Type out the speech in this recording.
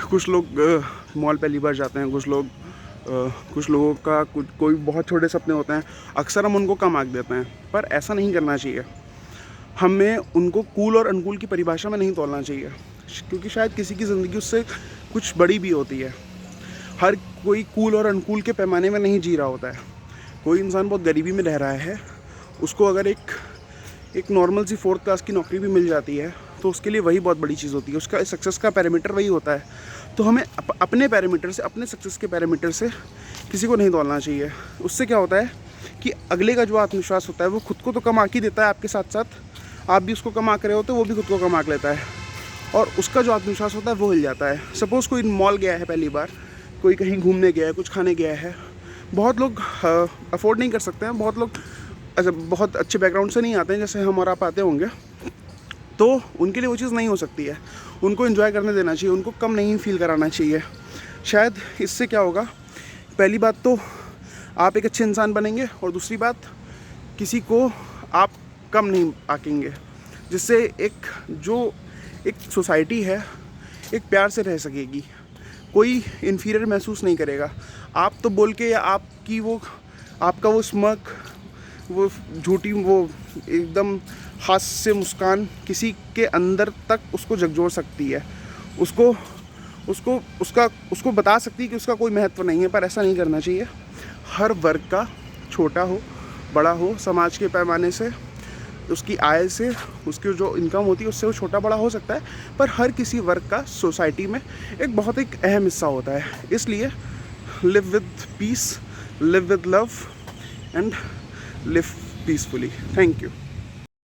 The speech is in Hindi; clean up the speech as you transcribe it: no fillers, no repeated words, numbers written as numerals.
कुछ लोग मॉल पहली बार जाते हैं, कुछ लोगों का कोई बहुत छोटे सपने होते हैं, अक्सर हम उनको कम आंक देते हैं, पर ऐसा नहीं करना चाहिए। हमें उनको कूल और अनकूल की परिभाषा में नहीं तोलना चाहिए, क्योंकि शायद किसी की ज़िंदगी उससे कुछ बड़ी भी होती है। हर कोई कूल और अनकूल के पैमाने में नहीं जी रहा होता है। कोई इंसान बहुत गरीबी में रह रहा है, उसको अगर एक नॉर्मल सी 4th क्लास की नौकरी भी मिल जाती है तो उसके लिए वही बहुत बड़ी चीज़ होती है। उसका सक्सेस का पैरामीटर वही होता है। तो हमें अपने पैरामीटर से, अपने सक्सेस के पैरामीटर से किसी को नहीं तोलना चाहिए। उससे क्या होता है कि अगले का जो आत्मविश्वास होता है वो खुद को तो कम आंक ही देता है, आपके साथ साथ आप भी उसको कम आंक रहे होते हो, वो भी खुद को कम आंक लेता है, और उसका जो आत्मविश्वास होता है वो हिल जाता है। सपोज़ कोई मॉल गया है पहली बार, कोई कहीं घूमने गया है, कुछ खाने गया है। बहुत लोग अफोर्ड नहीं कर सकते हैं, बहुत लोग बहुत अच्छे बैकग्राउंड से नहीं आते हैं जैसे हम और आप आते होंगे, तो उनके लिए वो चीज़ नहीं हो सकती है। उनको एंजॉय करने देना चाहिए, उनको कम नहीं फील कराना चाहिए। शायद इससे क्या होगा, पहली बात तो आप एक अच्छे इंसान बनेंगे, और दूसरी बात किसी को आप कम नहीं आंकेंगे, जिससे एक सोसाइटी है एक प्यार से रह सकेगी, कोई इन्फीरियर महसूस नहीं करेगा। आप तो बोल के या आपका वो स्मर्क, वो झूठी, वो एकदम हास्य मुस्कान किसी के अंदर तक उसको झकझोर सकती है, उसको बता सकती है कि उसका कोई महत्व नहीं है। पर ऐसा नहीं करना चाहिए। हर वर्ग का, छोटा हो बड़ा हो, समाज के पैमाने से, उसकी आय से, उसकी जो इनकम होती है उससे वो छोटा बड़ा हो सकता है, पर हर किसी वर्ग का सोसाइटी में एक अहम हिस्सा होता है। इसलिए live with piece, live with love and live peacefully. Thank you.